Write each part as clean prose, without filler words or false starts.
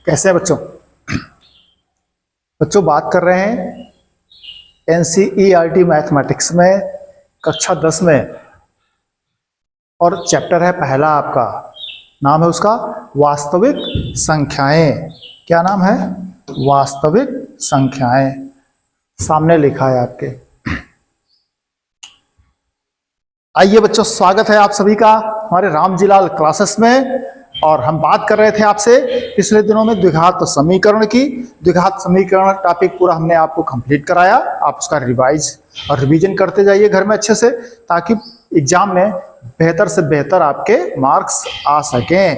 कैसे है बच्चों? बच्चों बात कर रहे हैं एनसीईआरटी मैथमेटिक्स में कक्षा 10 में, और चैप्टर है पहला आपका, नाम है उसका वास्तविक संख्याएं। क्या नाम है? वास्तविक संख्याएं। सामने लिखा है आपके। आइए बच्चों, स्वागत है आप सभी का हमारे रामजीलाल क्लासेस में। और हम बात कर रहे थे आपसे पिछले दिनों में द्विघात समीकरण की। द्विघात समीकरण टॉपिक पूरा हमने आपको कंप्लीट कराया। आप उसका रिवाइज और रिवीजन करते जाइए घर में अच्छे से, ताकि एग्जाम में बेहतर से बेहतर आपके मार्क्स आ सकें,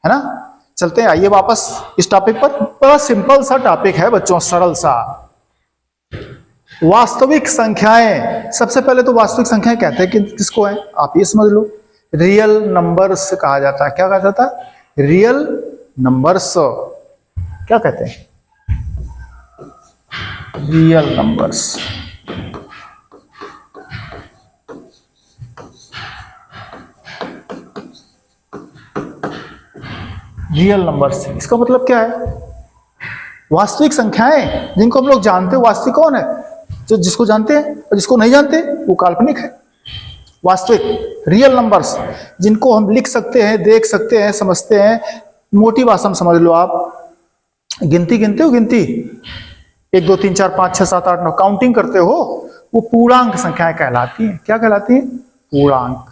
है ना। चलते हैं, आइए वापस इस टॉपिक पर। बड़ा सिंपल सा टॉपिक है बच्चों, सरल सा। वास्तविक संख्याएं। सबसे पहले तो वास्तविक संख्याएं कहते हैं कि किसको है, आप ये समझ लो। रियल नंबर्स कहा जाता है। क्या कहा जाता है? Real numbers. क्या कहते हैं? Real numbers. रियल नंबर्स, इसका मतलब क्या है? वास्तविक संख्याएं जिनको हम लोग जानते हैं। वास्तविक कौन है? जो जिसको जानते हैं, और जिसको नहीं जानते वो काल्पनिक है। वास्तविक रियल नंबर्स जिनको हम लिख सकते हैं, देख सकते हैं, समझते हैं। मोटी भाषा में समझ लो आप। गिनती गिनते हो, गिनती 1 2 3 4 5 6 7 8 9 काउंटिंग करते हो, वो पूर्णांक संख्याएं कहलाती हैं। क्या कहलाती हैं? पूर्णांक।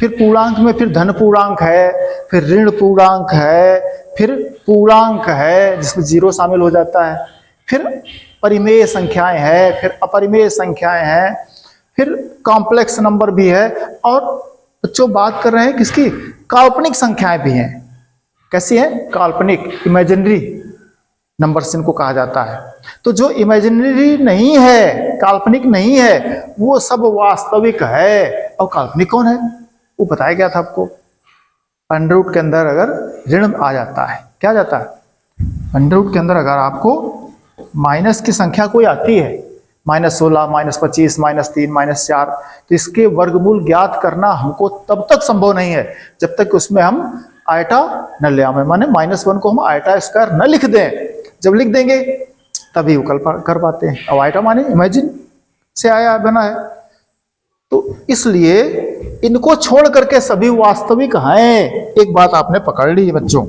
फिर पूर्णांक में फिर धन पूर्णांक है, फिर ऋण पूर्णांक है, फिर पूर्णांक है जिसमें जीरो शामिल हो जाता है, फिर परिमेय संख्याएं हैं, फिर अपरिमेय संख्याएं हैं, फिर कॉम्प्लेक्स नंबर भी है। और बच्चों बात कर रहे हैं किसकी? काल्पनिक संख्याएं भी हैं। कैसी है? काल्पनिक, इमेजिनरी नंबर्स इनको कहा जाता है। तो जो इमेजिनरी नहीं है, काल्पनिक नहीं है, वो सब वास्तविक है। और काल्पनिक कौन है? वो बताया गया था आपको। अंडर रूट के अंदर अगर ऋण आ जाता है, क्या जाता है? अंडर रूट के अंदर अगर आपको माइनस की संख्या कोई आती है, -16, -25, -3, -4, तो इसके वर्गमूल ज्ञात करना हमको तब तक संभव नहीं है जब तक उसमें हम आयटा न ले आए। माने -1 को हम आयटा स्क्वायर न लिख दें। जब लिख देंगे तभी वो कर पाते हैं। अब आयटा माने इमेजिन से आया बना है, तो इसलिए इनको छोड़ करके सभी वास्तविक हैं। एक बात आपने पकड़ ली बच्चों।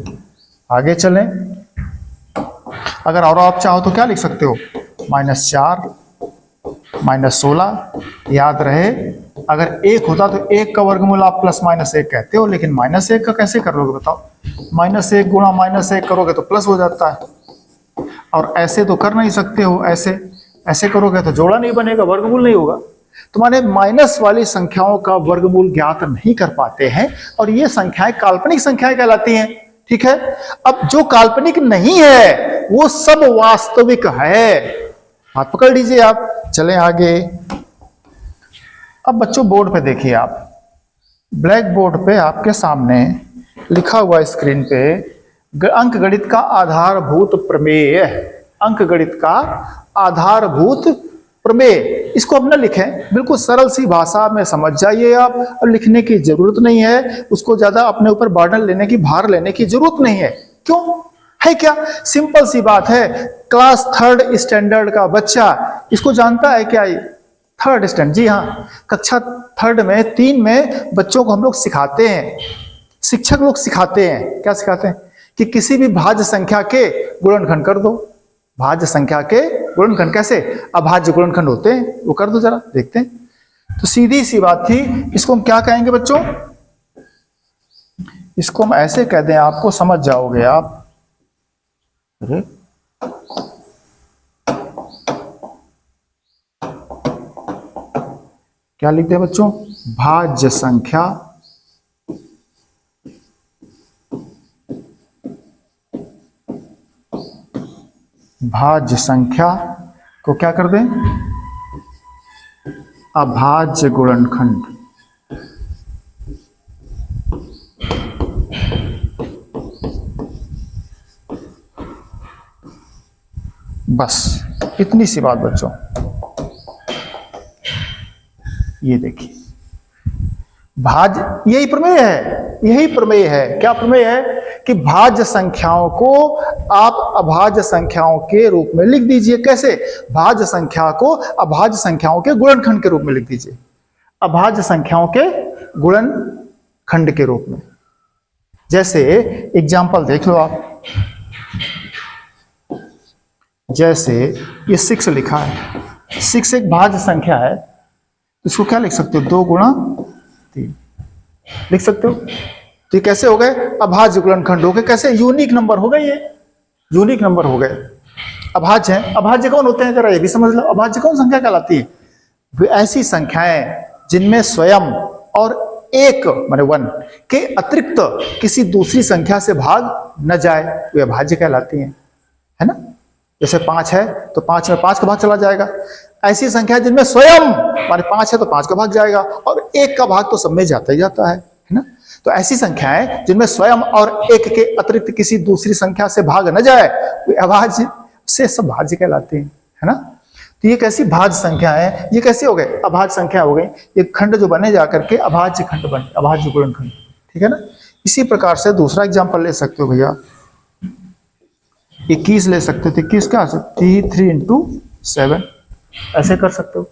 आगे चलें। अगर और आप चाहो तो क्या लिख सकते हो? -4, -16। याद रहे, अगर 1 होता तो 1 का वर्गमूल आप +-1 कहते हो, लेकिन -1 का कैसे कर लोगे बताओ? -1 गुणा -1 करोगे तो प्लस हो जाता है। और ऐसे तो कर नहीं सकते हो, ऐसे करोगे तो जोड़ा नहीं बनेगा, वर्गमूल नहीं होगा। तो माने माइनस वाली संख्याओं का वर्गमूल ज्ञात नहीं कर पाते हैं, और ये संख्याएं काल्पनिक संख्याएं कहलाती हैं। ठीक है। अब जो काल्पनिक नहीं है वो सब वास्तविक है। हाथ पकड़ लीजिए आप। चलें आगे। अब बच्चों बोर्ड पे देखिए आप। ब्लैक बोर्ड पे आपके सामने लिखा हुआ स्क्रीन पे अंकगणित का आधारभूत प्रमेय। अंकगणित का आधारभूत प्रमेय। इसको अब न लिखें, बिल्कुल सरल सी भाषा में समझ जाइए आप। और लिखने की जरूरत नहीं है, उसको ज्यादा अपने ऊपर बर्डन लेने की, भार लेने की जरूरत नहीं है। क्यों है? क्या सिंपल सी बात है। क्लास 3rd स्टैंडर्ड का बच्चा इसको जानता है क्या? 3rd स्टैंडर्ड, जी हाँ, कक्षा 3rd में 3 में बच्चों को हम लोग सिखाते हैं, शिक्षक लोग सिखाते हैं। क्या सिखाते हैं? कि किसी भी भाज्य संख्या के गुणनखंड कर दो। भाज्य संख्या के गुणनखंड कैसे? अभाज्य गुणनखंड होते हैं, वो कर दो, जरा देखते हैं। तो सीधी सी बात थी। इसको हम क्या कहेंगे बच्चों? इसको हम ऐसे कह दें, आपको समझ जाओगे आप। अरे क्या लिखते हैं बच्चों? भाज्य संख्या भाज्य संख्या को क्या कर दें? अभाज्य गुणनखंड। बस इतनी सी बात बच्चों। ये देखिए, भाज्य, यही प्रमेय है, यही प्रमेय है। क्या प्रमेय है? कि भाज्य संख्याओं को आप अभाज्य संख्याओं के रूप में लिख दीजिए। कैसे? भाज्य संख्या को अभाज्य संख्याओं के गुणनखंड के रूप में लिख दीजिए, अभाज्य संख्याओं के गुणनखंड के रूप में। जैसे एग्जाम्पल देख लो आप, जैसे ये 6 लिखा है, 6 एक भाज्य संख्या है, तो इसको क्या लिख सकते हो? 2 गुणा 3 लिख सकते हो। तो ये कैसे हो गए? अभाज्य गुणनखंड हो गए। कैसे? यूनिक नंबर हो गए, ये यूनिक नंबर हो गए, अभाज्य हैं। अभाज्य कौन होते हैं? जरा ये भी समझ लो, अभाज्य कौन संख्या कहलाती है? वे ऐसी संख्याएं जिनमें स्वयं और एक माने 1 के अतिरिक्त किसी दूसरी संख्या से भाग न जाए, वे अभाज्य कहलाती हैं, है ना? जैसे 5 है तो 5 में 5 का भाग चला जाएगा। ऐसी संख्या जिनमें स्वयं माने 5 है तो 5 का भाग जाएगा, और 1 का भाग तो सब में जाता ही जाता है ना? तो ऐसी संख्याएं जिनमें स्वयं और 1 के अतिरिक्त किसी दूसरी संख्या से भाग न जाए, वे अभाज्य से सब भाज्य कहलाते हैं, है ना? तो ये कैसी भाज्य संख्या है? ये कैसे हो गए? अभाज्य संख्या हो गई। ये खंड जो बने जाकर के अभाज्य खंड बने, अभाज्य गुणनखंड, ठीक है ना? इसी प्रकार से दूसरा एग्जांपल ले सकते हो भैया, 21 ले सकते थे। 21 क्या 3 इंटू 7 ऐसे कर सकते हो।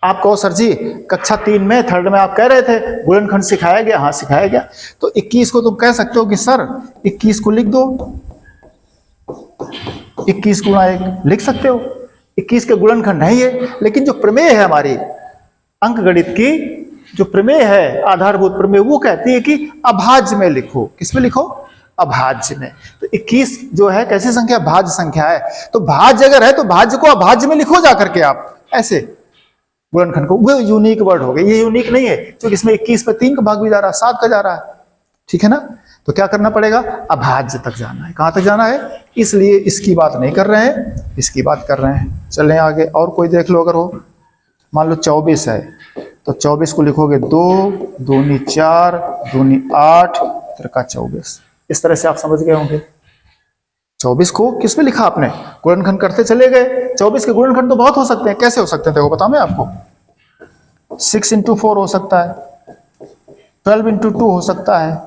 आप कहो सर जी कक्षा 3 में 3rd में आप कह रहे थे गुणनखंड सिखाया गया। हाँ सिखाया गया। तो 21 को तुम कह सकते हो कि सर 21 को लिख दो, 21 गुणा 1 लिख सकते हो। 21 के गुणनखंड नहीं है, लेकिन जो प्रमेय है हमारी अंकगणित की, जो प्रमेय है आधारभूत प्रमेय, वो कहती है कि अभाज्य में लिखो। किस में लिखो? अभाज्य में। तो 21 जो है कैसी संख्या? भाज्य संख्या है। तो भाज्य अगर है तो भाज्य को अभाज्य में लिखो जाकर के आप, ऐसे गुणनखंड को। वो यूनिक वर्ड हो गए, ये यूनिक नहीं है क्योंकि इसमें 21 पे 3 का भाग भी जा रहा है, 7 का जा रहा है, ठीक है ना? तो क्या करना पड़ेगा? अभाज्य तक जाना है। कहां तक जाना है? इसलिए इसकी बात नहीं कर रहे हैं, इसकी बात कर रहे हैं। चलें आगे, और कोई देख लो। अगर हो मान लो 24 है तो 24 को लिखोगे 2 दूनी 4 दूनी 8 त्रिका 24। इस तरह से आप समझ गए होंगे। 24 को किस में लिखा आपने? गुणनखंड करते चले गए। 24 के गुणनखंड तो बहुत हो सकते हैं। कैसे हो सकते हैं देखो बताऊं मैं आपको। 6 इंटू 4 हो सकता है, 12 इंटू 2 हो सकता है,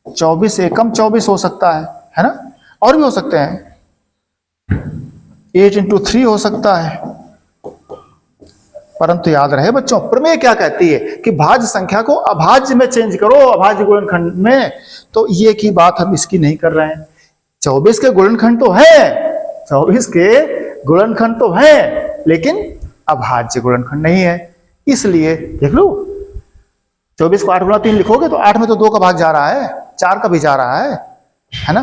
24 एकम 24 हो सकता है ना? और भी हो सकते हैं, 8 इंटू 3 हो सकता है। परंतु याद रहे बच्चों, प्रमेय क्या कहती है कि भाज्य संख्या को अभाज्य में चेंज करो, अभाज्य गुणनखंड में। तो ये की बात हम इसकी नहीं कर रहे हैं। 24 के गुणनखंड तो है, 24 के गुणनखंड तो है, लेकिन अभाज्य गुणनखंड नहीं है। इसलिए देख लो, 24 को 8 गुणा 3 लिखोगे तो 8 में तो 2 का भाग जा रहा है, 4 का भी जा रहा है ना?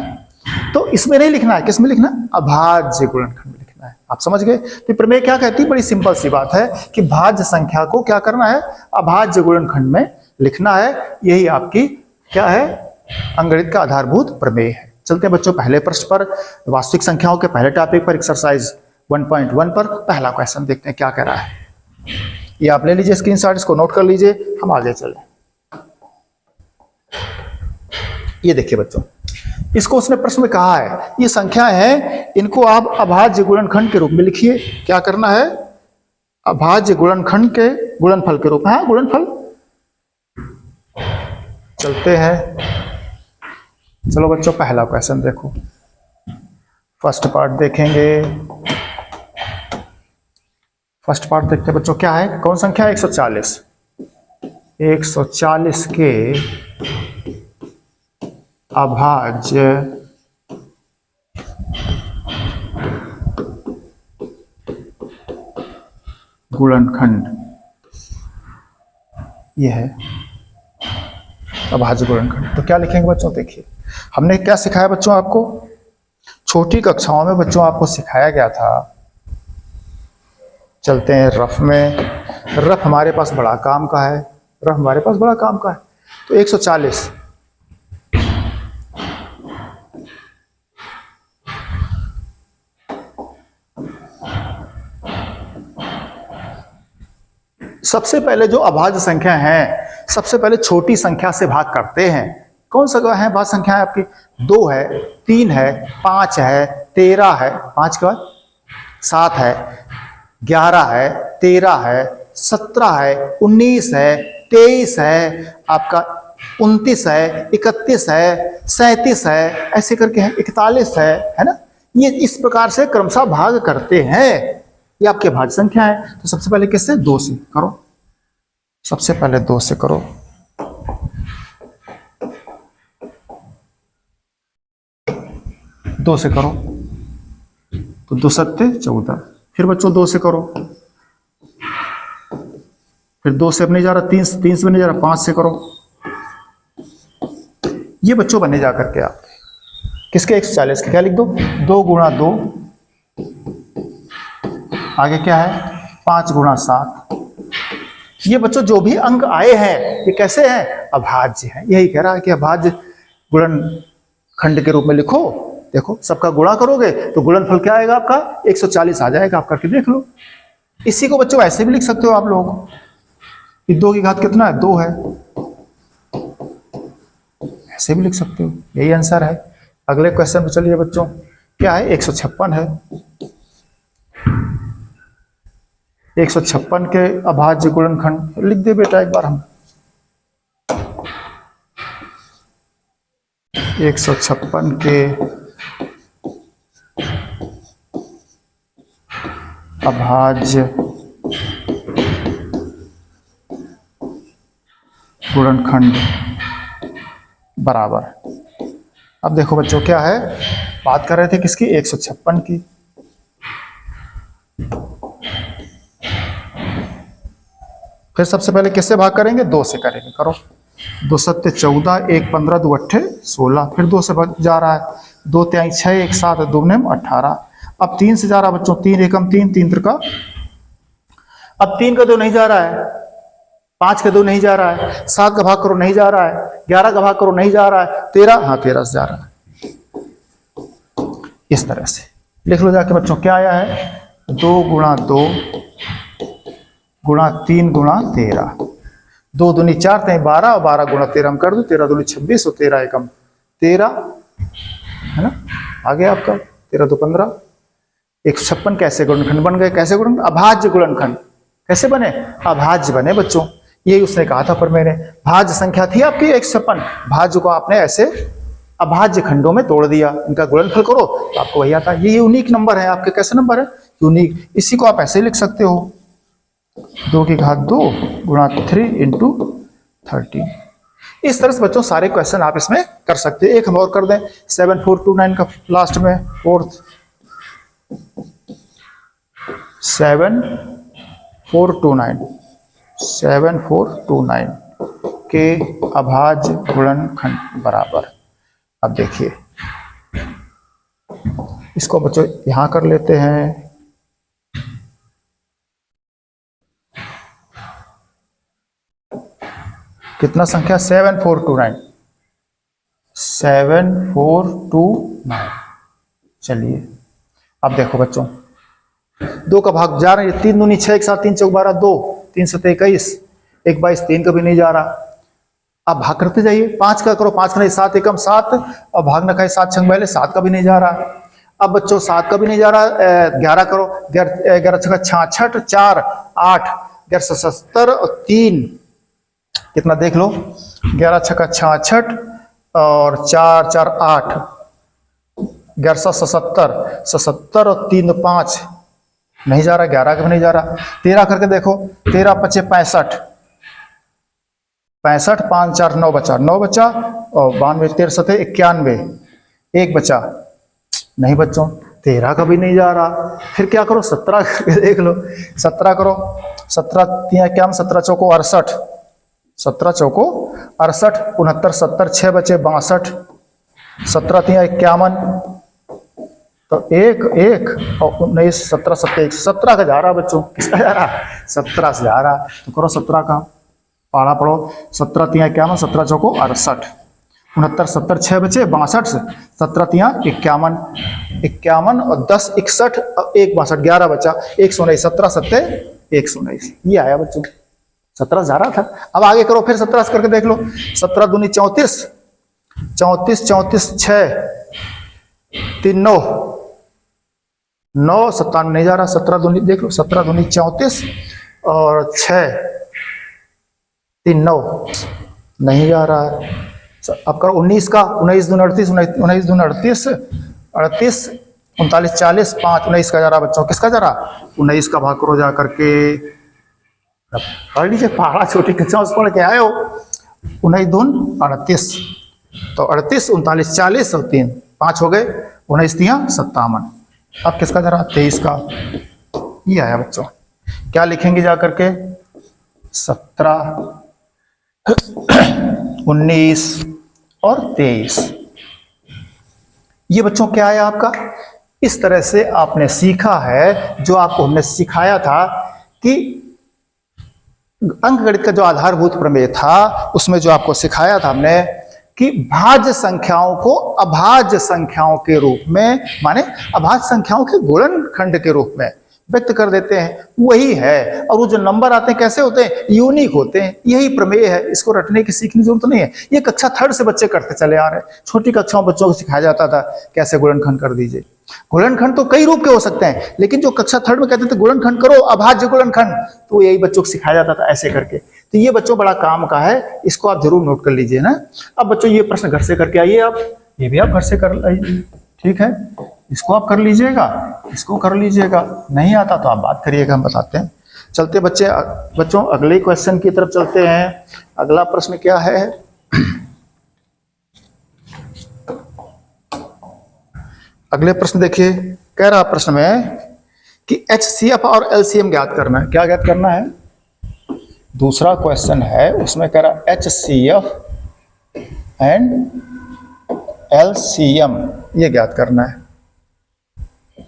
तो इसमें नहीं लिखना है। किस में लिखना? अभाज्य गुणनखंड में लिखना है। आप समझ गए? तो प्रमेय क्या कहती है? बड़ी सिंपल सी बात है कि भाज्य संख्या को क्या करना है? अभाज्य गुणनखंड में लिखना है। यही आपकी क्या है? अंकगणित का आधारभूत प्रमेय है। चलते हैं बच्चों पहले प्रश्न पर, वास्तविक संख्याओं के पहले टॉपिक पर, एक्सरसाइज 1.1 पर पहला क्वेश्चन देखते हैं क्या कह रहा है। ये आप ले लीजिए स्क्रीनशॉट, इसको नोट कर लीजिए, हम आगे चलें। ये देखिए बच्चों, इसको उसने प्रश्न में कहा है ये संख्या है, इनको आप अभाज्य गुणनखंड के रूप में लिखिए। क्या करना है? अभाज्य गुणनखंड के गुणनफल के रूप में। हाँ गुणनफल। चलते हैं, चलो बच्चों पहला क्वेश्चन देखो, फर्स्ट पार्ट देखेंगे। फर्स्ट पार्ट देखते हैं बच्चों, क्या है? कौन संख्या है? 140। 140 के अभाज्य गुणनखंड, यह है अभाज्य गुणनखंड। तो क्या लिखेंगे बच्चों? देखिए हमने क्या सिखाया बच्चों आपको, छोटी कक्षाओं में बच्चों आपको सिखाया गया था। चलते हैं रफ में। रफ हमारे पास बड़ा काम का है, रफ हमारे पास बड़ा काम का है। तो 140 सबसे पहले जो अभाज्य संख्या है, सबसे पहले छोटी संख्या से भाग करते हैं। कौन सा है भाज्य संख्या है आपकी? 2 है, 3 है, 5 है, 13 है, 5 के बाद 7 है, 11 है, 13 है, 17 है, 19 है, 23 है, आपका 29 है, 31 है, 37 है, ऐसे करके है, 41 है ना। ये इस प्रकार से क्रमशः भाग करते हैं। ये आपके भाज्य संख्या है। तो सबसे पहले किससे? 2 से करो। सबसे पहले 2 से करो। दो से करो तो 2 सत्ते 14। फिर बच्चों 2 से करो, फिर 2 से अब नहीं जा रहा, 3 से भी नहीं जा रहा, 5 से करो। ये बच्चों बने जा करके आप किसके? 140 के। क्या लिख दो? 2 गुणा 2, आगे क्या है? 5 गुणा 7। ये बच्चों जो भी अंक आए हैं ये कैसे हैं? अभाज्य हैं। यही कह रहा है कि अभाज्य गुणनखंड के रूप में लिखो। देखो सबका गुणा करोगे तो गुणनफल क्या आएगा आपका? 140 आ जाएगा। आप करके देख लो। इसी को बच्चों ऐसे भी लिख सकते हो आप लोग कि 2 की घात कितना है? 2 है। ऐसे भी लिख सकते हो। यही आंसर है। अगले क्वेश्चन पे चलिए बच्चों। क्या है? 156 है। 156 के अभाज्य गुणनखंड लिख दे बेटा एक बार हम। 156 के अभाज्य गुणनखंड बराबर। अब देखो बच्चों क्या है, बात कर रहे थे किसकी? 156 की। फिर सबसे पहले किससे भाग करेंगे? 2 से करेंगे। करो। 2 सत्ते 14, 1 15, 2 अट्ठे 16। फिर 2 से जा रहा है, 2 त्याई 6, 1 7, 2 9 18। अब 3 से जा रहा बच्चों, 3 एकम 3, 3 त्रिका। अब 3 का 2 नहीं जा रहा है, 5 का 2 नहीं जा रहा है, 7 का भाग करो नहीं जा रहा है, 11 का भाग करो नहीं जा रहा है, 13, हाँ 13 से जा रहा है। इस तरह से लिख लो जाके बच्चों। क्या आया है? 2 गुणा 2 गुणा 3 गुणा 13। 2 दूनी 4, 12 और 12 गुणा 13 हम कर दो। 13 दूनी 26 और 13 एकम 13 है ना। आ गया आपका 13 2 15। 156 कैसे गुणनखंड बन गए? कैसे गुणन? अभाज्य गुणनखंड। कैसे बने? अभाज्य बने बच्चों। यही उसने कहा था। पर मैंने भाज्य संख्या थी आपकी 156, भाज्य को आपने ऐसे अभाज्य खंडों में तोड़ दिया। इनका गुणनफल करो तो आपको वही आता है। ये यूनिक नंबर है आपके। कैसे नंबर है? यूनिक। इसी को आप ऐसे लिख सकते हो, 2 की घात 2 गुणा 3 इंटू 13। इस तरह से बच्चों सारे क्वेश्चन आप इसमें कर सकते हैं। एक हम और कर दें, 7429 का लास्ट में 4th 7429 के अभाज्य गुणनखंड बराबर। अब देखिए इसको बच्चों यहां कर लेते हैं। कितना संख्या? 7429। चलिए अब देखो बच्चों, 2 का भाग जा रहा है, 3 दूनी 6, 1 7 3 चौक 12, 2 3 7 21, 1 22 3 का भी नहीं जा रहा। अब भाग करते जाइए। 5 का करो, 5 का नहीं, 7 एकम 7 और भाग न खाए 7 छंग पहले, 7 का भी नहीं जा रहा। अब बच्चों 7 का भी नहीं जा रहा। 11 करो, 11 छक्का 66, 4 8, 11 77 और 3 कितना देख लो, 11 छक्का 66 और 4 4 8, 1177 और 3 5 नहीं जा रहा। 11 का भी नहीं जा रहा। 13 करके देखो, 13 5 65, 65 5 4 9 बचा, 9 बचा और 92 13 7 91, 1 बचा नहीं बच्चों। 13 का भी नहीं जा रहा। फिर क्या करो? 17 करके देख लो। 17 करो, 17 3 क्या, 17 चौको 68, 17 चौको 68, 69 70 6 बचे 62, 17 3 51 तो 1 1 और 19 17 7 17 का जा रहा बच्चों। किसका जा रहा? 17 से जा रहा। तो करो 17 का पारा पढ़ो। 17 3 51, 17 चौको 68, 69 70 6 बचे 62 से, 17 3 51 51 और 10 61 और 1 62 11 बचा, 119 17 7 119। ये आया बच्चों। 17 जा रहा था। अब आगे करो फिर 17 करके देख लो। 17 दूनी 34, 34 34 6 3 9 9 57 नहीं जा रहा। 17 दूनी देख लो, 17 दूनी 34 और 6 3 9 नहीं जा रहा है। अब करो 19 का, 19 दूनी 38, 19 दूनी 38, 38 39 40, 5 19 का जा रहा बच्चों, किसका जा रहा? 19 का भाग करो जा करके, पढ़ लीजिए, पहाड़ा छोटी कक्षा पढ़ के आए हो। 19 दून 38, तो 38 39 40 और 3 5 हो गए, 19 3 57। अब किसका जा रहा? 23 का। ये आया बच्चों, क्या लिखेंगे जा करके? 17 19 और 23। ये बच्चों क्या है आपका? इस तरह से आपने सीखा है, जो आपको हमने सिखाया था कि अंकगणित का जो आधारभूत प्रमेय था, उसमें जो आपको सिखाया था हमने कि भाज्य संख्याओं को अभाज्य संख्याओं के रूप में, माने अभाज्य संख्याओं के गुणनखंड के रूप में व्यक्त कर देते हैं, वही है। और वो जो नंबर आते हैं कैसे होते हैं? यूनिक होते हैं। यही प्रमेय है, इसको रटने की सीखने की जरूरत नहीं है। ये कक्षा 3rd से बच्चे करते चले आ रहे हैं। छोटी कक्षाओं बच्चों को सिखाया जाता था कैसे गुणनखंड कर दीजिए। गुणनखंड तो कई रूप के हो सकते हैं, लेकिन जो कक्षा 3rd में कहते थे गुणनखंड करो, अभाज्य गुणनखंड, तो यही बच्चों को सिखाया जाता था ऐसे करके। तो ये बच्चों बड़ा काम का है, इसको आप जरूर नोट कर लीजिए ना। अब बच्चों ये प्रश्न घर से करके आइए, आप ये भी आप घर से कर लीजिए, ठीक है? इसको आप कर लीजिएगा, इसको कर लीजिएगा, नहीं आता तो आप बात करिएगा, हम बताते हैं। चलते बच्चों अगले क्वेश्चन की तरफ चलते हैं। अगला प्रश्न क्या है? अगले प्रश्न देखिए, कह रहा प्रश्न में कि HCF और LCM ज्ञात करना है। क्या ज्ञात करना है? दूसरा क्वेश्चन है, उसमें कह रहा HCF एंड LCM ये ज्ञात करना है।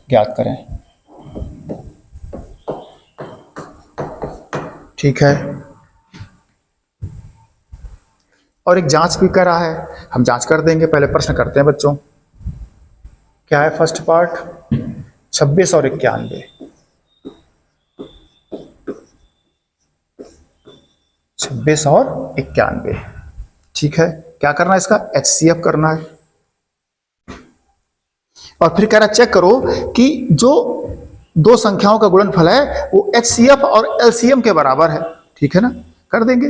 ज्ञात करें, ठीक है। और एक जांच भी कर रहा है, हम जांच कर देंगे। पहले प्रश्न करते हैं बच्चों, क्या है फर्स्ट पार्ट? 26 और 91। 26 और 91, ठीक है। क्या करना है इसका? HCF करना है। और फिर कह रहा चेक करो कि जो दो संख्याओं का गुणनफल है वो HCF और LCM के बराबर है, ठीक है ना? कर देंगे।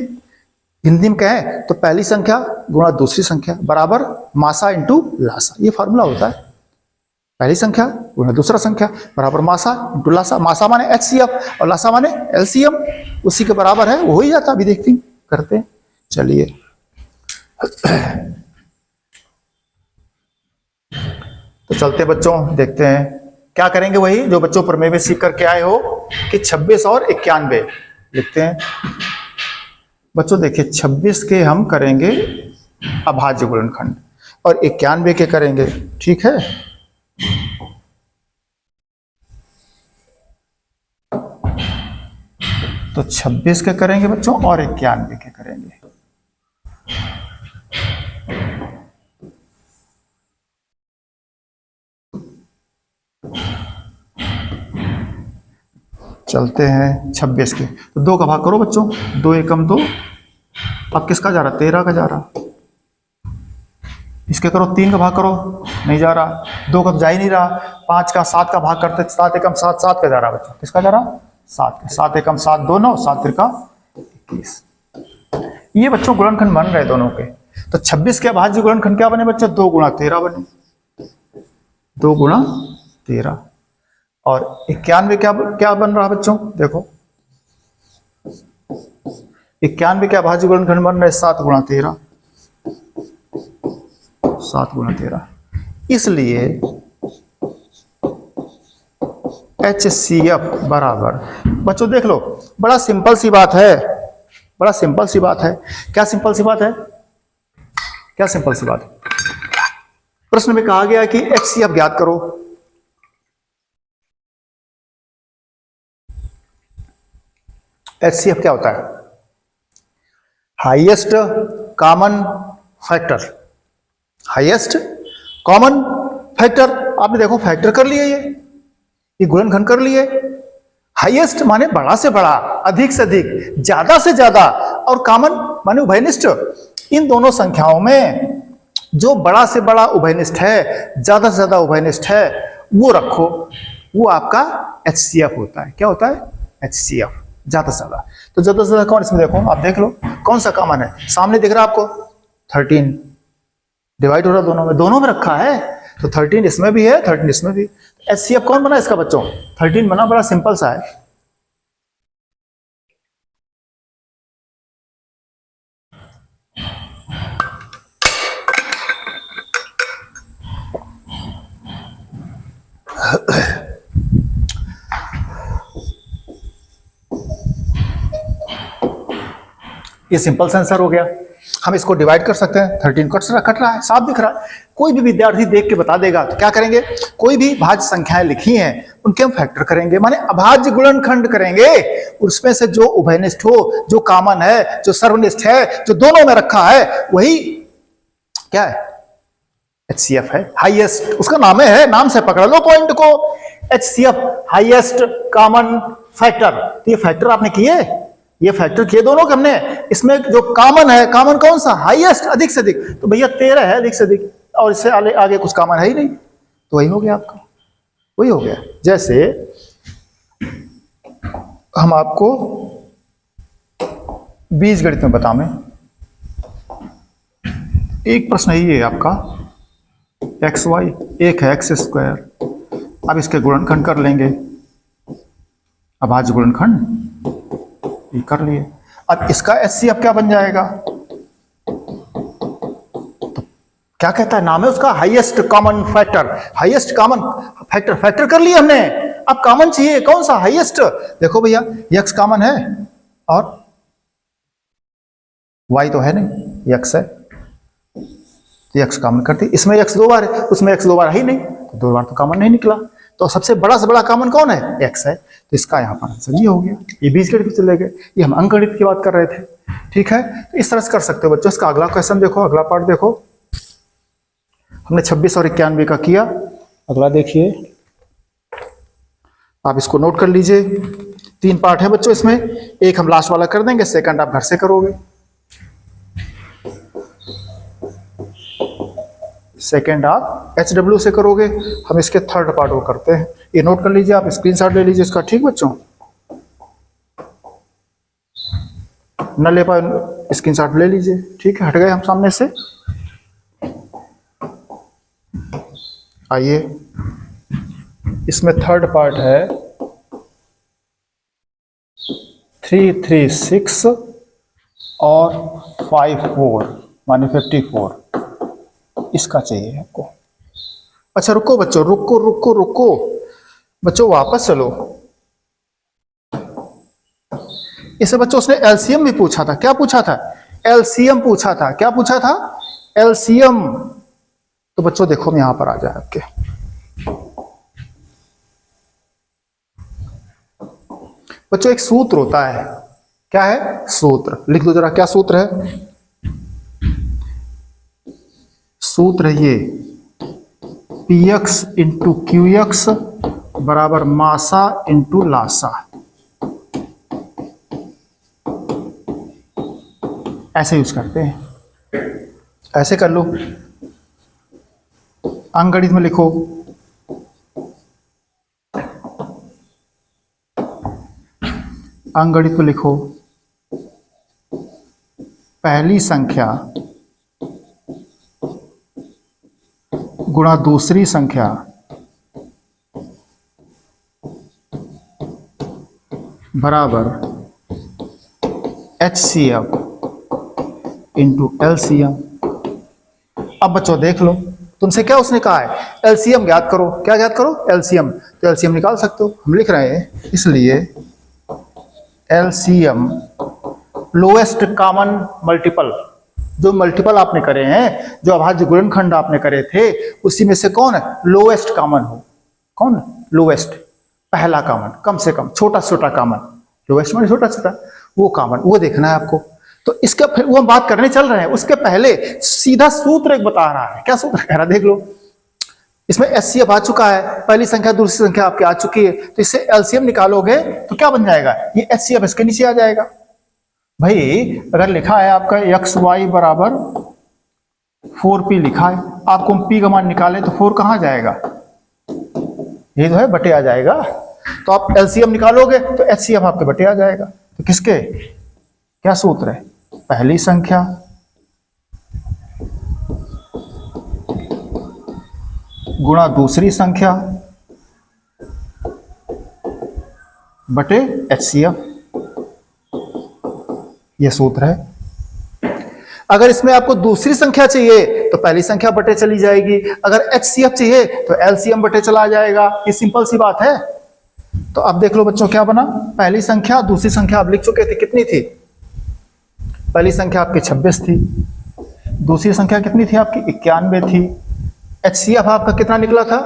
हिंदी में कहें तो पहली संख्या गुणा दूसरी संख्या बराबर मासा इंटू लासा, ये फॉर्मूला होता है। पहली संख्या गुणा दूसरा संख्या बराबर मासा इंटू लासा। मासा माने HCF और लासा माने LCM, उसी के बराबर है, वो हो ही जाता। अभी देखते हैं, करते हैं, चलिए। तो चलते बच्चों देखते हैं क्या करेंगे। वही जो बच्चों प्रमेय में सीख करके आए हो कि 26 और 91 लिखते हैं। बच्चों देखिए 26 के हम करेंगे अभाज्य गुणनखंड और 91 के करेंगे, ठीक है। तो 26 के करेंगे बच्चों और 91 के करेंगे। चलते हैं 26 के, तो 2 का भाग करो बच्चों, 2 एकम 2। अब किसका जा रहा? 13 का जा रहा। इसके करो 3 का भाग करो, नहीं जा रहा। 2 का तो जा ही नहीं रहा। 5 का 7 का भाग करते, 7 एकम 7, 7 का जा रहा बच्चों। किसका जा रहा? 7 का। 7 एकम 7 2 9, 7 त्रिका 21। ये बच्चों गुणनखंड बन रहे दोनों के। तो 26 के अभाज्य गुणनखंड क्या बने बच्चों? 2 गुणा 13 बने, 2 गुणा 13। और 91 क्या बन रहा बच्चों? देखो 91 के अभाज्य गुणनखंड बन रहे 7 गुणा 13, 7 गुणा 13। इसलिए HCF बराबर, बच्चों देख लो, बड़ा सिंपल सी बात है, बड़ा सिंपल सी बात है। क्या सिंपल सी बात है? क्या सिंपल सी बात है? प्रश्न में कहा गया कि HCF ज्ञात करो। HCF क्या होता है? Highest common factor. Highest common factor, आपने देखो फैक्टर कर लिए, ये गुणनखंड कर लिए। हाईएस्ट माने बड़ा से बड़ा, अधिक से अधिक, ज्यादा से ज्यादा, और कॉमन माने उभयनिष्ठ। इन दोनों संख्याओं में जो बड़ा से बड़ा उभयनिष्ठ है, ज्यादा से ज्यादा उभयनिष्ठ है, वो रखो, वो आपका HCF होता है। क्या होता है? HCF। ज्यादा से ज्यादा। तो ज्यादा से ज्यादा कौन, इसमें देखो आप देख लो कौन सा कॉमन है, सामने दिख रहा है आपको 13, डिवाइड हो रहा दोनों में रखा है, तो 13 इसमें भी है 13 इसमें भी। HCF कौन बना इसका बच्चों, 13 बना, बड़ा सिंपल सा है। ये सिंपल सा आंसर हो गया। हम इसको डिवाइड कर सकते हैं, 13 कट रहा है, साफ दिख रहा है। कोई भी विद्यार्थी देख के बता देगा तो क्या करेंगे, कोई भी भाज्य संख्याएं लिखी हैं उनके हम फैक्टर करेंगे, माने अभाज्य गुणनखंड करेंगे, उसमें से जो उभयनिष्ठ हो, जो कॉमन है, जो सर्वनिष्ठ है, जो दोनों में रखा है, वही क्या है, HCF है, हाईएस्ट। उसका नाम है, नाम से पकड़ लो पॉइंट को, HCF हाईएस्ट कॉमन फैक्टर। तो ये फैक्टर आपने किए, ये फैक्टर किए दोनों के हमने। इसमें जो कॉमन है, कॉमन कौन सा, हाईएस्ट, अधिक से अधिक, तो भैया 13 है अधिक से अधिक, और इससे आगे कुछ कॉमन है ही नहीं, तो वही हो गया आपका, वही हो गया। जैसे हम आपको बीजगणित में बताएं, एक प्रश्न यही है आपका, एक्स वाई एक है एक्स स्क्वायर, अब इसके गुणनखंड कर लेंगे, अभाज्य गुणनखंड ये कर लिए। अब इसका HCF क्या बन जाएगा, तो क्या कहता है, नाम है उसका highest common factor, highest common factor, factor कर लिए हमने। अब कॉमन चाहिए कौन सा, हाईएस्ट। देखो भैया x कॉमन है और y तो है नहीं, x है, x कॉमन करती, इसमें x 2 बार है, उसमें x 2 बार है ही नहीं, तो 2 बार तो कॉमन नहीं निकला। तो सबसे बड़ा से बड़ा कॉमन कौन है, x है, तो इसका यहाँ पर आंसर ये हो गया। ये बीजगणित पे चले गए, ये हम अंकगणित की बात कर रहे थे, ठीक है। तो इस तरह से कर सकते हो बच्चों। इसका अगला क्वेश्चन देखो, अगला पार्ट देखो, हमने 26 और 91 का किया, अगला देखिए, आप इसको नोट कर लीजिए। 3 पार्ट है बच्चों इसमें, एक हम लास्ट वाला कर देंगे, सेकंड आप घर से करोगे, सेकेंड आप HW से करोगे, हम इसके थर्ड पार्ट को करते हैं। ये नोट कर लीजिए, आप स्क्रीनशॉट ले लीजिए इसका, ठीक बच्चों, न ले पाए स्क्रीनशॉट ले लीजिए, ठीक है। हट गए हम सामने से, आइए इसमें थर्ड पार्ट है 336 और 54 माने 54, इसका चाहिए आपको। अच्छा रुको बच्चों, रुको रुको रुको बच्चों, वापस चलो। इसे बच्चों उसने LCM भी पूछा था, क्या पूछा था, LCM पूछा था, क्या पूछा था, LCM। तो बच्चों देखो मैं यहां पर आ जाए आपके, बच्चों एक सूत्र होता है, क्या है, सूत्र, लिख दो जरा, क्या सूत्र है, सूत्र है ये PX इंटू QX बराबर मासा इंटू लासा, ऐसे यूज करते हैं, ऐसे कर लो। अंकगणित में लिखो, अंकगणित में लिखो, पहली संख्या गुणा दूसरी संख्या बराबर HCF इंटू LCM। अब बच्चों देख लो, तुमसे क्या उसने कहा है, LCM ज्ञात करो, क्या ज्ञात करो, LCM। तो LCM निकाल सकते हो, हम लिख रहे हैं, इसलिए LCM लोएस्ट कॉमन मल्टीपल, जो मल्टीपल आपने करे हैं, जो अभाज्य गुणनखंड आपने करे थे, उसी में से कौन है लोएस्ट कॉमन हो, कौन लोएस्ट, पहला कॉमन, कम से कम छोटा छोटा कॉमन, लोएस्ट माने छोटा छोटा, वो कॉमन, वो देखना है आपको। तो इसका फिर वो हम बात करने चल रहे हैं, उसके पहले सीधा सूत्र एक बता रहा है, क्या सूत्र कह रहा है देख लो। इसमें HCF आ चुका है, पहली संख्या दूसरी संख्या आपकी आ चुकी है, तो इससे LCM निकालोगे तो क्या बन जाएगा, ये HCF इसके नीचे आ जाएगा। भाई अगर लिखा है आपका XY बराबर 4P लिखा है, आपको P का मान निकाले तो 4 कहाँ जाएगा, ये तो है बटे आ जाएगा। तो आप एलसीएम निकालोगे तो एचसीएफ आपके बटे आ जाएगा। तो किसके, क्या सूत्र है, पहली संख्या गुणा दूसरी संख्या बटे एचसीएफ, यह सूत्र है। अगर इसमें आपको दूसरी संख्या चाहिए तो पहली संख्या बटे चली जाएगी, अगर एचसीएफ चाहिए तो एलसीएम बटे चला जाएगा। ये सिंपल सी बात है। तो अब देख लो बच्चों क्या बना, पहली संख्या दूसरी संख्या आप लिख चुके थे, कितनी थी, पहली संख्या आपकी 26 थी, दूसरी संख्या कितनी थी आपकी 91 थी। एचसीएफ आपका कितना निकला था,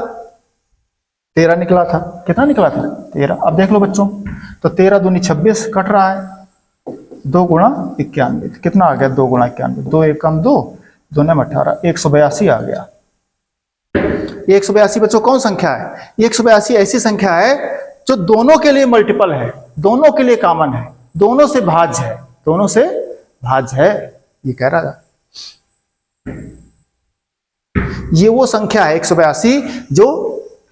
13 निकला था। कितना निकला था, 13। अब देख लो बच्चों, तो 13 दूनी 26 कट रहा है, 2 गुणा 91 कितना आ गया, 2 गुणा 91, 2 एकम 2, 2 ने 18, 182 आ गया। 182 बच्चों कौन संख्या है, 182 ऐसी संख्या है जो दोनों के लिए मल्टीपल है, दोनों के लिए कॉमन है, दोनों से भाज्य है, दोनों से भाज्य है, ये कह रहा था। ये वो संख्या है 182 जो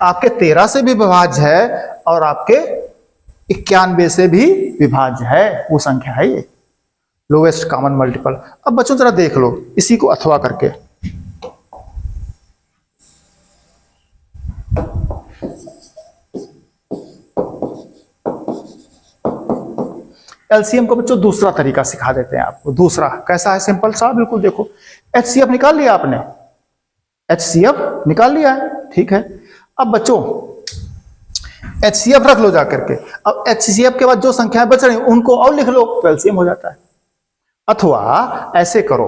आपके 13 से भी विभाज्य है और आपके 91 से भी विभाज्य है, वो संख्या है ये, लोवेस्ट कॉमन मल्टीपल। अब बच्चों जरा देख लो इसी को अथवा करके, एलसीएम को बच्चों दूसरा तरीका सिखा देते हैं आपको। दूसरा कैसा है, सिंपल सा, बिल्कुल देखो, एचसीएफ निकाल लिया आपने, एचसीएफ निकाल लिया है, ठीक है। अब बच्चों एचसीएफ रख लो जाकर के, अब एचसीएफ के बाद जो संख्याएं बच रही उनको और लिख लो तो एलसीएम हो जाता है। अथवा ऐसे करो,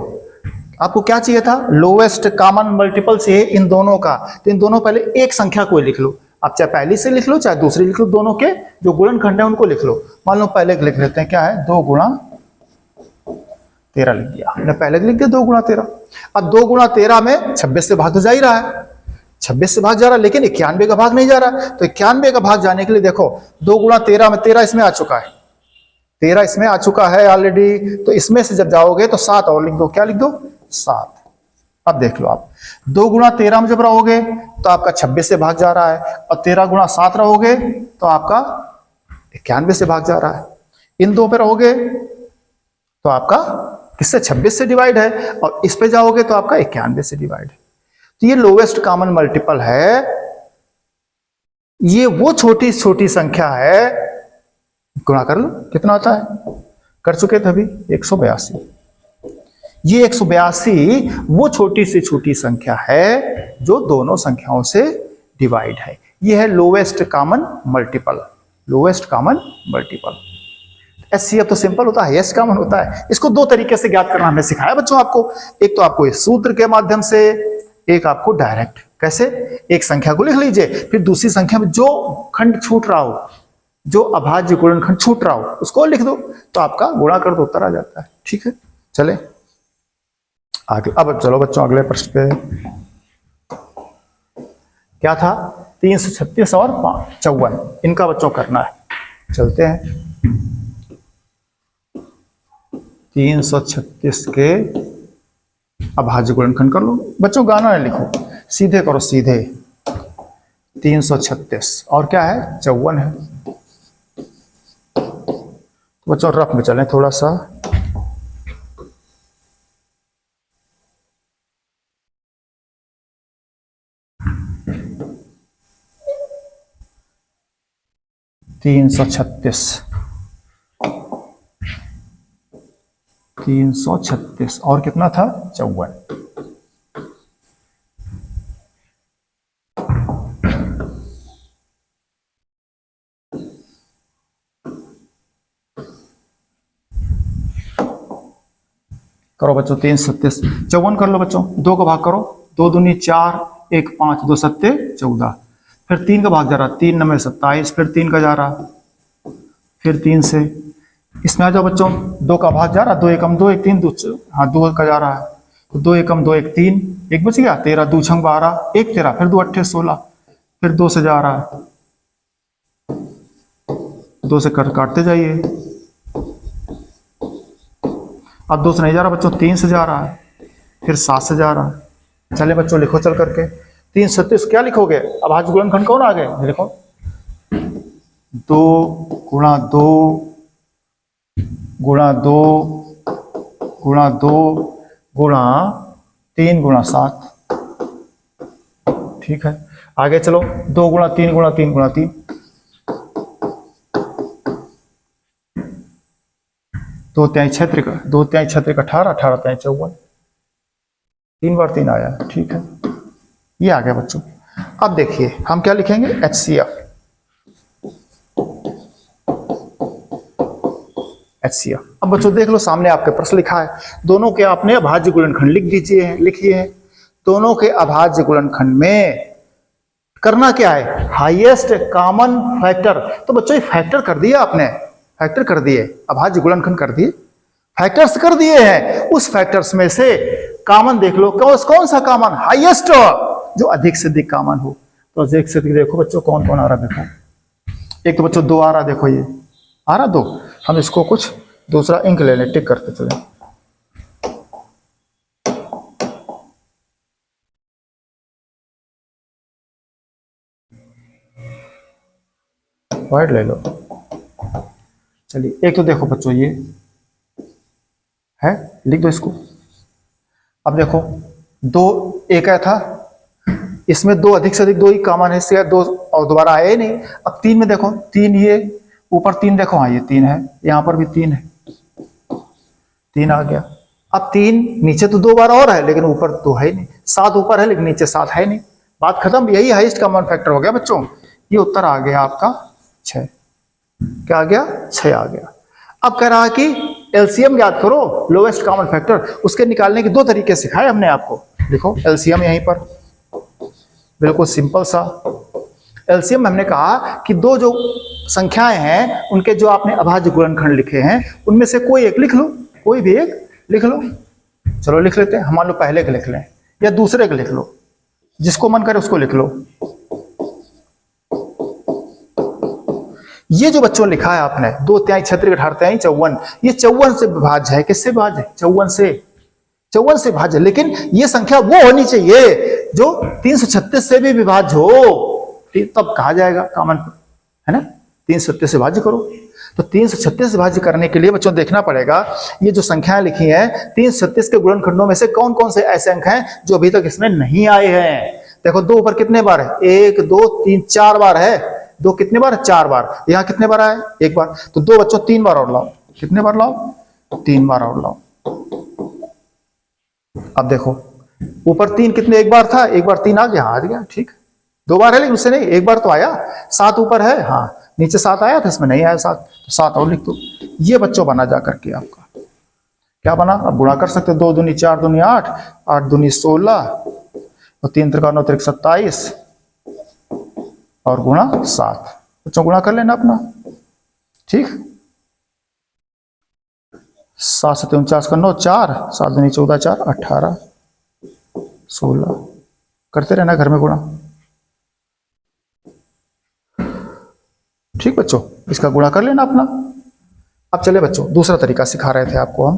आपको क्या चाहिए था, लोवेस्ट कॉमन मल्टीपल चाहिए इन दोनों का, तो इन दोनों पहले एक संख्या को लिख लो, आप चाहे पहली से लिख लो चाहे दूसरी लिख लो, दोनों के जो गुणनखंड है उनको लिख लो। मान लो पहले लिख लेते हैं, क्या है, 2 गुणा 13 लिख दिया, मैंने पहले लिख दिया 2 गुणा 13। अब 2 गुणा 13 में 26 से भाग तो जा ही रहा है, 26 से भाग जा रहा है, लेकिन 91 का भाग नहीं जा रहा। तो 91 का भाग जाने के लिए देखो 2 गुणा 13 में 13 इसमें आ चुका है, 13 इसमें आ चुका है ऑलरेडी, तो इसमें से जब जाओगे तो 7 और लिख दो, क्या लिख दो, 7। अब देख लो आप 2 गुणा 13 में जब रहोगे तो आपका 26 से भाग जा रहा है, और 13 गुणा 7 रहोगे तो आपका 91 से भाग जा रहा है। इन दो पे रहोगे तो आपका किससे, 26 से डिवाइड है, और इस पे जाओगे तो आपका 91 से डिवाइड है। तो ये लोवेस्ट कॉमन मल्टीपल है, ये वो छोटी छोटी संख्या है, गुणा कर लो कितना आता है, कर चुके थे अभी 182। ये 182 वो छोटी से छोटी संख्या है जो दोनों संख्याओं से डिवाइड है, ये है lowest common multiple, lowest common multiple. HCF तो सिंपल होता है, हाईएस्ट कॉमन होता है। इसको दो तरीके से ज्ञात करना हमने सिखाया बच्चों आपको, एक तो आपको इस सूत्र के माध्यम से, एक आपको डायरेक्ट। कैसे, एक संख्या को लिख लीजिए, फिर दूसरी संख्या में जो खंड छूट रहा हो, जो अभाज्य गुणनखंड छूट रहा हो उसको लिख दो, तो आपका गुणा कर दो, उत्तर आ जाता है। ठीक है, चले आगे। अब चलो बच्चों अगले प्रश्न पे, क्या था, 336 और 54, इनका बच्चों करना है। चलते हैं 336 के अभाज्य गुणनखंड कर लो बच्चों, गाना नहीं लिखो, सीधे करो सीधे। 336 और क्या है, 54 है। बच्चों रफ में चलें थोड़ा सा, तीन सौ छत्तीस और कितना था, 54। करो बच्चों 337, 54 कर लो बच्चों, 2 का भाग करो, 2 दूनी 4, 1 5, 2 सत्ते 14, फिर 3 का भाग जा रहा, 3 9 27, फिर 3 का जा रहा, फिर 3 से इसमें आ जाओ बच्चों, 2 का भाग जा रहा, 2 एकम 2 1 3 2, हाँ 2 का जा रहा है, तो 2 एकम 2 1 3, 1 बच गया, 13 2 छंग 12, 1 13, फिर 2 8 16, फिर 2 से जा रहा है, 2 से काटते जाइए, अब 2 से नहीं जा रहा बच्चों, 3 से जा रहा है, फिर 7 से जा रहा है। चले बच्चों लिखो चल करके, 337 क्या लिखोगे, अभाज्य गुणनखंड कौन आ गए, लिखो 2 गुणा 2 गुणा 2 गुणा 2 गुणा 3 गुणा 7। ठीक है, आगे चलो। 2 गुणा 3 गुणा 3 गुणा 3, 2 तिहाई 6 त्रिक 2 तिहाई 6 त्रिक 18, 18 तिहाई 54, 3 बार 3 आया। ठीक है, ये आ गया बच्चों। अब देखिए हम क्या लिखेंगे, HCF। HCF। अब बच्चों देख लो, सामने आपके प्रश्न लिखा है, दोनों के आपने अभाज्य गुणनखंड लिख दीजिए, लिखिए हैं। दोनों के अभाज्य गुणनखंड में करना क्या है, हाईएस्ट कॉमन फैक्टर। तो बच्चों ये फैक्टर कर दिया आपने, फैक्टर कर दिए, अभाज्य गुणनखंड कर दिए, फैक्टर्स कर दिए हैं। उस फैक्टर्स में से कॉमन देख लो, कौन सा कॉमन, हाईएस्ट, जो अधिक से अधिक कॉमन हो। तो अधिक से अधिक देखो बच्चों कौन कौन आ रहा, देखो एक तो बच्चों 2 आ रहा, देखो ये आ रहा 2। हम इसको कुछ दूसरा इंक ले लें, टिक करते चले। वाइट ले लो। चलिए एक तो देखो बच्चों ये है, लिख दो इसको। अब देखो 2 एक आया था, इसमें 2 अधिक से अधिक 2 ही कॉमन है, इससे 2 और दोबारा आया ही नहीं। अब 3 में देखो 3, ये ऊपर 3 देखो, हाँ ये 3 है, यहां पर भी 3 है, 3 आ गया। अब 3 नीचे तो 2 बार और है, लेकिन ऊपर तो है ही नहीं। 7 ऊपर है लेकिन नीचे 7 है नहीं, बात खत्म। यही हाईएस्ट कॉमन फैक्टर हो गया बच्चों। ये उत्तर आ गया आपका 6। क्या आ गया, 6 आ गया। अब कह रहा है कि एलसीएम याद करो, लोएस्ट कॉमन फैक्टर। उसके निकालने के 2 तरीके सिखाए हमने आपको। देखो एलसीएम यहीं पर, बिल्कुल सिंपल सा एलसीएम। हमने कहा कि 2 जो संख्याएं हैं उनके जो आपने अभाज्य गुणनखंड लिखे हैं उनमें से कोई एक लिख लो, कोई भी एक लिख लो। चलो लिख लेते हैं, हम मान लो पहले के लिख लें या दूसरे के लिख लो, जिसको मन करे उसको लिख लो। ये जो बच्चों लिखा है आपने 2 तिहाई 6 त्रिक 18 तिहाई 54, ये 54 से विभाज्य है। किससे विभाज्य है, 54 से विभाज्य है। लेकिन ये संख्या वो होनी चाहिए जो 336 से भी विभाज्य हो, तब कहा जाएगा कॉमन, है ना। 336 से विभाज्य करो। तो 336 से विभाज्य करने के लिए बच्चों देखना पड़ेगा ये जो संख्याएं लिखी हैं 336 के गुणनखंडों में से कौन कौन से ऐसे अंक हैं जो अभी तक इसमें नहीं आए हैं। देखो 2 ऊपर कितने बार है, 1 2 3 4 बार है। 2 कितने बार है, 4 बार। यहाँ कितने बार आए, 1 बार। तो 2 बच्चों 3 बार और लाओ। कितने बार लाओ, 3 बार और लाओ। अब देखो ऊपर 3 कितने, 1 बार था, 1 बार 3 आ गया, आ गया। ठीक, 2 बार है लेकिन उससे नहीं, 1 बार तो आया। 7 ऊपर है, हाँ नीचे 7 आया था, इसमें नहीं आया 7, तो 7 और लिख दो। ये बच्चों बना जा करके आपका क्या बना। अब गुणा कर सकते, 2 दूनी 4 दूनी 8, 8 दूनी 16 और 3 त्रिका 9 त्रिक 27 और गुणा 7। बच्चों गुणा कर लेना अपना। ठीक, 7 से 49 का 9, 4 7 दूनी 14 4 18 16, करते रहना घर में गुणा। ठीक बच्चों, इसका गुणा कर लेना अपना। अब चले बच्चों, दूसरा तरीका सिखा रहे थे आपको हम।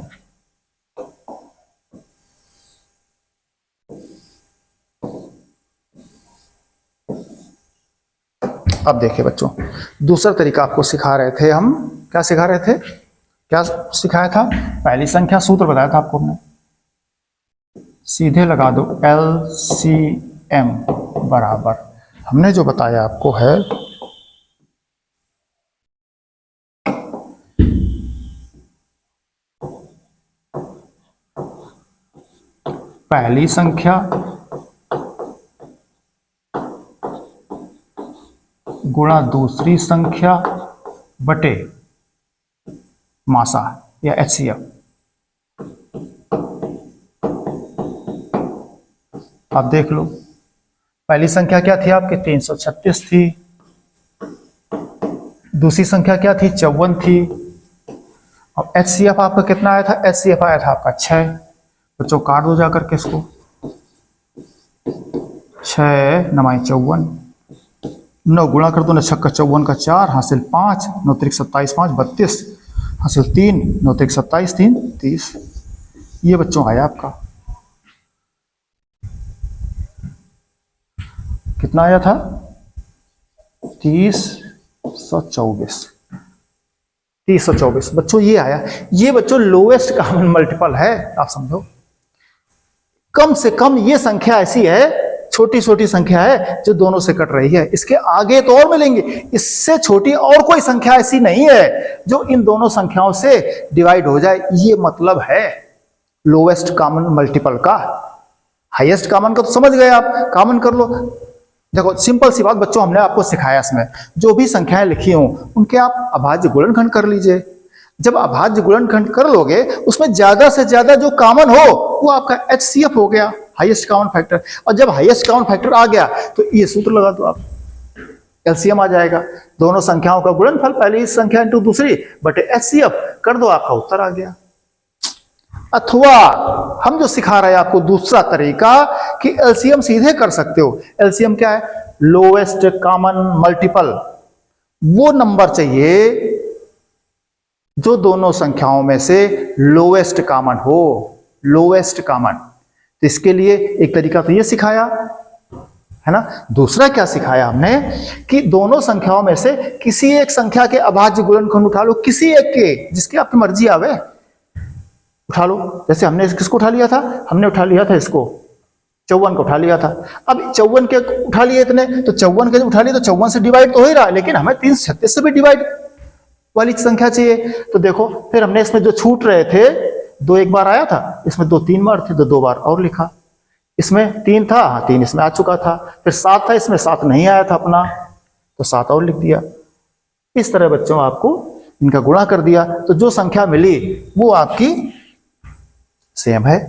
अब देखिए बच्चों, दूसरा तरीका आपको सिखा रहे थे हम। क्या सिखा रहे थे, क्या सिखाया था, पहली संख्या सूत्र बताया था आपको हमने, सीधे लगा दो LCM बराबर, हमने जो बताया आपको है पहली संख्या गुणा दूसरी संख्या बटे मासा या HCF। आप देख लो, पहली संख्या क्या थी आपकी, 336 थी। दूसरी संख्या क्या थी, 54 थी। और HCF आपका कितना आया था, HCF आया था आपका 6। बच्चों काट दो जाकर के इसको, 6 9 54, 9 गुणा कर दो, 9 छक्का 54 का 4 हासिल 5, 9 त्रिक 27 5 32 हासिल 3, 9 त्रिक 27 3 30। ये बच्चों आया आपका, कितना आया था, 30 324, 324 बच्चों ये आया। ये बच्चों लोएस्ट कॉमन मल्टीपल है, आप समझो। कम से कम ये संख्या ऐसी है, छोटी छोटी संख्या है जो दोनों से कट रही है। इसके आगे तो और मिलेंगे, इससे छोटी और कोई संख्या ऐसी नहीं है जो इन दोनों संख्याओं से डिवाइड हो जाए। ये मतलब है लोएस्ट कॉमन मल्टीपल का। हाईएस्ट कॉमन का तो समझ गए आप, कॉमन कर लो। देखो सिंपल सी बात बच्चों, हमने आपको सिखाया इसमें जो भी संख्याएं लिखी हों उनके आप अभाज्य गुणनखंड कर लीजिए। जब अभाज्य गुणनखंड कर लोगे उसमें ज्यादा से ज्यादा जो कॉमन हो वो आपका HCF हो गया, हाईएस्ट कॉमन फैक्टर। और जब हाईएस्ट कॉमन फैक्टर आ गया तो ये सूत्र लगा दो आप, LCM आ जाएगा। दोनों संख्याओं का गुणनफल पहली संख्या इंटू दूसरी बटे HCF कर दो, आपका उत्तर आ गया। अथवा हम जो सिखा रहे हैं आपको दूसरा तरीका कि LCM सीधे कर सकते हो। LCM क्या है? Lowest common multiple. वो नंबर चाहिए जो दोनों संख्याओं में से लोएस्ट कॉमन हो, लोएस्ट कॉमन। तो इसके लिए एक तरीका तो ये सिखाया है ना। दूसरा क्या सिखाया हमने कि दोनों संख्याओं में से किसी एक संख्या के अभाज्य गुणनखंड उठा लो, किसी एक के, जिसकी आपकी मर्जी आवे उठा लो। जैसे हमने किसको उठा लिया था? हमने उठा लिया था इसको, 54 को उठा लिया था। अब 54 के उठा लिए इतने, तो 54 के जब उठा लिए तो 54 से डिवाइड तो हो ही रहा है, लेकिन हमें 336 से भी डिवाइड वाली संख्या चाहिए। तो देखो फिर हमने इसमें जो छूट रहे थे, 2 एक बार आया था, इसमें 2 3 बार थे तो 2 बार और लिखा। इसमें 3 था, हाँ 3 इसमें आ चुका था। फिर 7 था, इसमें 7 नहीं आया था अपना, तो 7 और लिख दिया। इस तरह बच्चों आपको इनका गुणा कर दिया तो जो संख्या मिली वो आपकी सेम है,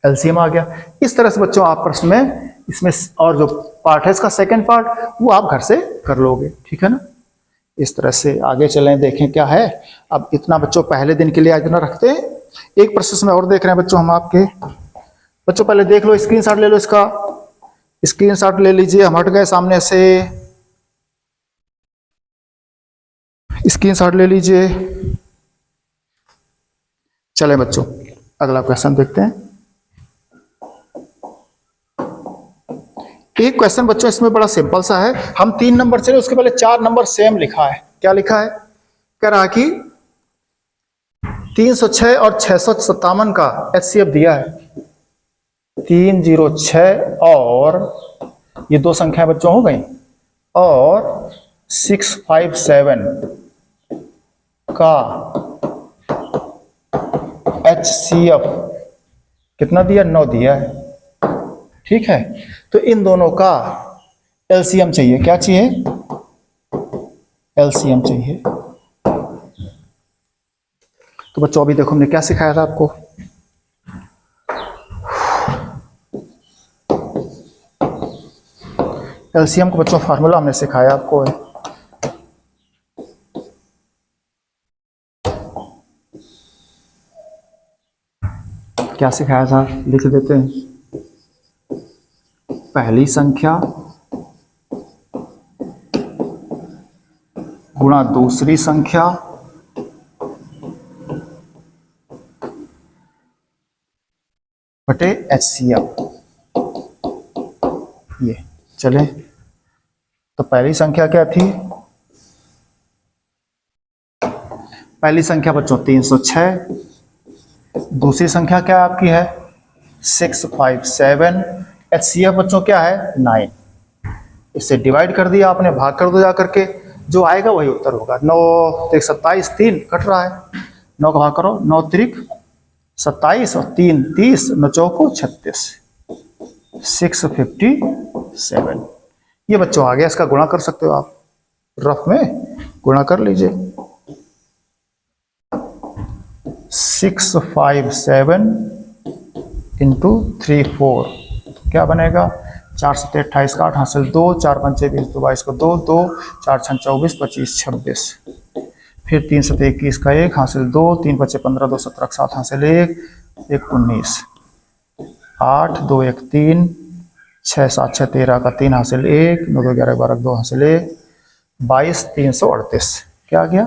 LCM आ गया। इस तरह से बच्चों आप प्रश्न में इसमें और जो पार्ट है इसका सेकंड पार्ट वो आप घर से कर लोगे, ठीक है ना। इस तरह से आगे चलें, देखें क्या है। अब इतना बच्चों पहले दिन के लिए इतना रखते हैं। एक प्रोसेस में और देख रहे हैं बच्चों हम आपके। बच्चों पहले देख लो, स्क्रीनशॉट ले लो, इसका स्क्रीनशॉट ले लीजिए। हम हट गए सामने से, स्क्रीनशॉट ले लीजिए। चले बच्चों अगला क्वेश्चन देखते हैं। एक क्वेश्चन बच्चों इसमें बड़ा सिंपल सा है। हम 3 नंबर चले, उसके पहले 4 नंबर सेम लिखा है। क्या लिखा है? कह रहा कि 306 और 657 का HCF दिया है। 306 और ये 2 संख्या बच्चों हो गई, और 657 का HCF कितना दिया? 9 दिया है, ठीक है। तो इन दोनों का LCM चाहिए। क्या चाहिए? LCM चाहिए। तो बच्चों अभी देखो हमने क्या सिखाया था आपको। LCM को बच्चों फार्मूला हमने सिखाया आपको है। क्या सिखाया था? लिख देते हैं। पहली संख्या गुणा दूसरी संख्या बटे HCF। ये चले, तो पहली संख्या क्या थी? पहली संख्या बच्चों 306, दूसरी संख्या क्या आपकी है? 657। HCF बच्चों क्या है? 9। इससे डिवाइड कर दिया आपने, भाग कर दो जाकर के, जो आएगा वही उत्तर होगा। 9 3 27, 3 कट रहा है, 9 का भाग करो, 9 3 27 और 3 30, 9 चौको 36, 657। ये बच्चों आ गया। इसका गुणा कर सकते हो आप, रफ में गुणा कर लीजिए। 657 इंटू 34 क्या बनेगा? 4 7 28 का 8 हासिल 2, 4 5 20 2 22 को 2 2, 4 6 24 25 26, फिर 3 7 21 का 1 हासिल 2, 3 5 15 2 17 7 हासिल 1 1 19, 8 2 1 3, 6 7 6 13 का 3 हासिल 1, 9 2 11 12 2 हासिल 1, 22 338। क्या आ गया?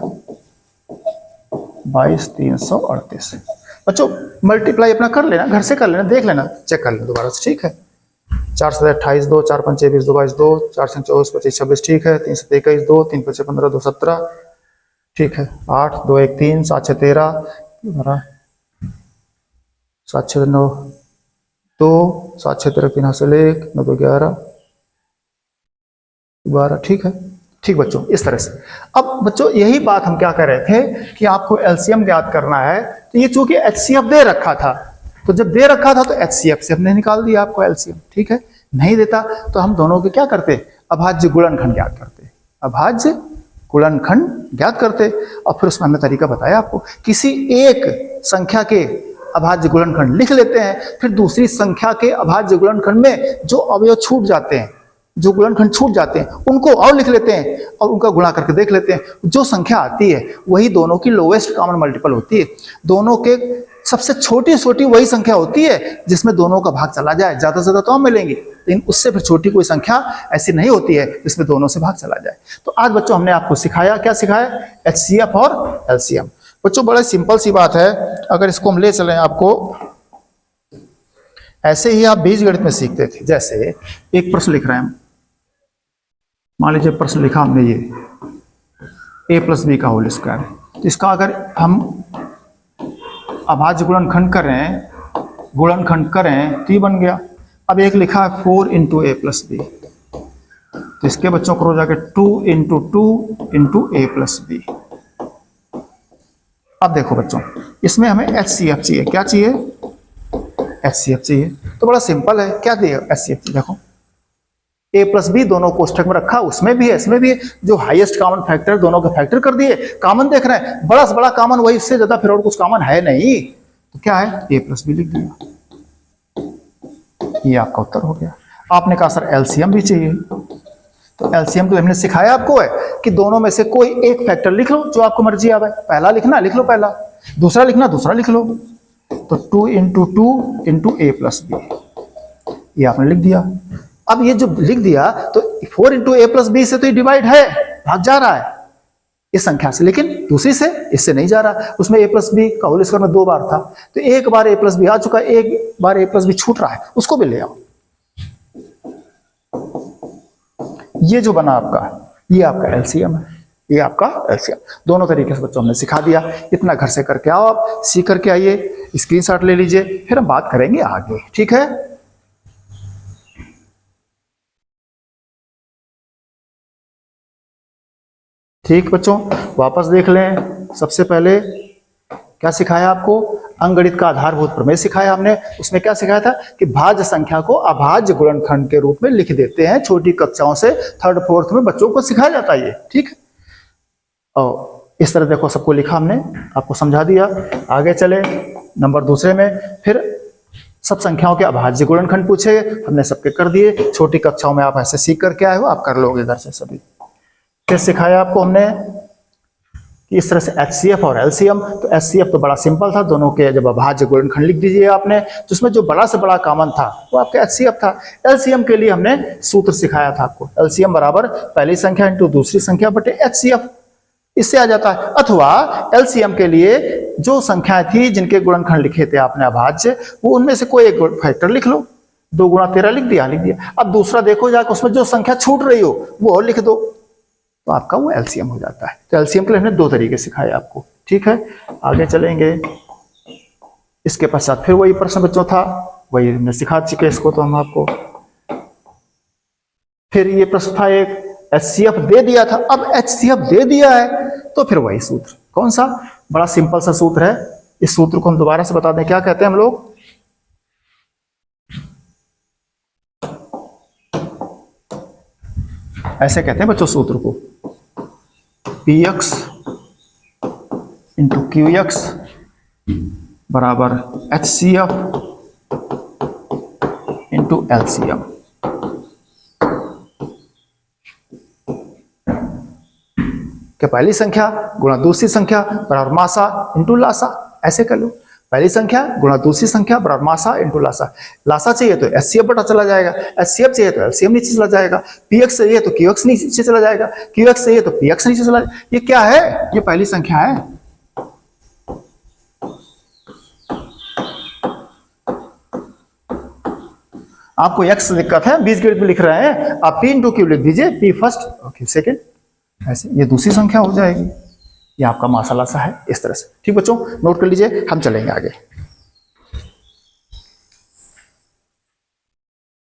22 338। बच्चों मल्टीप्लाई अपना कर लेना, घर से कर लेना, देख लेना, चेक कर लेना दोबारा से, ठीक है। 4 7 28 2, 4 5 20 2 22 2, 4 6 24 25 26 ठीक है, 3 7 21 2, 3 5 15 2 17 ठीक है, 8 2 1 3, 7 6 13 7 6 9 2, 7 6 13 3 हासिल 1 9 2 11 12 ठीक है। ठीक बच्चों, इस तरह से। अब बच्चों यही बात हम क्या कर रहे थे कि आपको एलसीएम ज्ञात करना है, तो ये चूंकि एचसीएफ दे रखा था, तो जब दे रखा था तो एचसीएफ से हमने निकाल दिया आपको एलसीएम, ठीक है। नहीं देता तो हम दोनों के क्या करते, अभाज्य गुणनखंड ज्ञात करते, अभाज्य गुणनखंड ज्ञात करते। और फिर उसमें हमने तरीका बताया आपको, किसी एक संख्या के अभाज्य गुणनखंड लिख लेते हैं, फिर दूसरी संख्या के अभाज्य गुणनखंड में जो अवयव छूट जाते हैं, जो गुणनखंड छूट जाते हैं, उनको और लिख लेते हैं और उनका गुणा करके देख लेते हैं। जो संख्या आती है वही दोनों की लोवेस्ट कॉमन मल्टीपल होती है, दोनों के सबसे छोटी छोटी वही संख्या होती है जिसमें दोनों का भाग चला जाए। ज्यादा से ज्यादा तो हम मिलेंगे, लेकिन उससे फिर छोटी कोई संख्या ऐसी नहीं होती है जिसमें दोनों से भाग चला जाए। तो आज बच्चों हमने आपको सिखाया, क्या सिखाया, एचसीएफ और एलसीएम। बच्चों बड़ा सिंपल सी बात है, अगर इसको हम ले चलें, आपको ऐसे ही आप बीजगणित में सीखते थे। जैसे एक प्रश्न लिख रहे हैं, मान लीजिए प्रश्न लिखा हमने ये a + b का होल स्क्वायर है, तो इसका अगर हम अभाज्य गुणनखंड करें तो ये बन गया। अब एक लिखा है 4 × a + b, तो इसके बच्चों को जाके 2 × 2 × a + b। अब देखो बच्चों, इसमें हमें एचसीएफ चाहिए, क्या चाहिए, एचसीएफ चाहिए। तो बड़ा सिंपल है, क्या दिए एचसीएफ, देखो a + b दोनों कोष्ठक में रखा, उसमें भी है इसमें भी है, जो हाईएस्ट कॉमन फैक्टर दोनों के फैक्टर कर दिए, कॉमन देख रहे हैं, बड़ा से बड़ा कॉमन वही, इससे ज्यादा फिर और कुछ कॉमन है नहीं, तो क्या है, a + b लिख दिया। ये आपका उत्तर हो गया। आपने कहा सर एलसीएम भी चाहिए, तो एलसीएम तो हमने सिखाया आपको है कि दोनों में से कोई एक फैक्टर लिख लो जो आपको मर्जी आवे, पहला लिखना लिख लो पहला, दूसरा लिखना दूसरा लिख लो। तो 2 × 2 × a + b, ये आपने लिख दिया। अब ये जो लिख दिया तो 4 × a + b से तो ये डिवाइड है, भाग जा रहा है इस संख्या से, लेकिन दूसरी से इससे नहीं जा रहा। उसमें a + b का होल स्क्वायर में 2 बार था, तो एक बार a + b आ चुका, एक बार a + b छूट रहा है, उसको भी ले आओ। ये जो बना आपका, ये आपका एलसीएम है, ये आपका एलसीएम। दोनों तरीके से बच्चों हमने सिखा दिया। इतना घर से करके आओ, आप सीख करके आइए, स्क्रीनशॉट ले लीजिए, फिर हम बात करेंगे आगे, ठीक है। ठीक बच्चों, वापस देख लें। सबसे पहले क्या सिखाया आपको, अंकगणित का आधारभूत प्रमेय सिखाया हमने। उसमें क्या सिखाया था कि भाज्य संख्या को अभाज्य गुणनखंड के रूप में लिख देते हैं। छोटी कक्षाओं से 3rd 4th में बच्चों को सिखाया जाता है ये, ठीक है। और इस तरह देखो सबको लिखा हमने, आपको समझा दिया। आगे चले नंबर दूसरे में, फिर सब संख्याओं के अभाज्य गुणनखंड पूछे, हमने सबके कर दिए। छोटी कक्षाओं में आप ऐसे सीख करके आए हो, आप कर लोगे घर से सभी। फिर सिखाया आपको हमने कि इस तरह से एचसीएफ और एलसीएम। तो एचसीएफ तो बड़ा सिंपल था, दोनों के जब अभाज्य गुणनखंड लिख दीजिए आपने, तो उसमें जो बड़ा से बड़ा कॉमन था वो आपका एचसीएफ था। एलसीएम के लिए हमने सूत्र सिखाया था आपको, एलसीएम बराबर पहली संख्या इंटू दूसरी संख्या बटे एचसीएफ, इससे आ जाता है। अथवा एलसीएम के लिए जो संख्याएं थी जिनके गुणनखंड लिखे थे आपने अभाज्य, वो उनमें से कोई एक फैक्टर लिख लो, 2 × 13 लिख दिया। अब दूसरा देखो जाकर, उसमें जो संख्या छूट रही हो वो और लिख दो, तो आपका वो एलसीएम हो जाता है। तो एलसीएम के लिए हमने 2 तरीके सिखाए आपको, ठीक है। आगे चलेंगे, इसके पश्चात फिर वही प्रश्न बच्चों था, वही हमने सिखा चुके इसको तो हम आपको। फिर ये प्रश्न था एक, एचसीएफ दे दिया था। अब एचसीएफ दे दिया है तो फिर वही सूत्र, कौन सा, बड़ा सिंपल सा सूत्र है। इस सूत्र को हम दोबारा से बता दें, क्या कहते हैं हम लोग, ऐसे कहते हैं बच्चों सूत्र को, px × qx बराबर HCF × LCM। क्या पहली संख्या गुणा दूसरी संख्या बराबर मासा इंटू लासा, ऐसे कर लो। पहली संख्या गुणा दूसरी संख्या बराबर मासा इंटू लासा। लासा चाहिए तो एचसीएफ बटा चला जाएगा, एचसीएफ चाहिए तो एलसीएम नीचे चला जाएगा, पीएक्स चाहिए तो क्यूएक्स नीचे चला जाएगा, क्यूएक्स चाहिए तो पीएक्स नीचे चला जाएगा। ये क्या है, ये पहली संख्या है। आपको x दिक्कत है, बीजगणित में लिख रहे हैं, आप p इंटू क्यू लिख दीजिए, p फर्स्ट और q सेकेंड, ऐसे ये दूसरी संख्या हो जाएगी। ये आपका माशाल्लाह सा है इस तरह से। ठीक बच्चों, नोट कर लीजिए, हम चलेंगे आगे।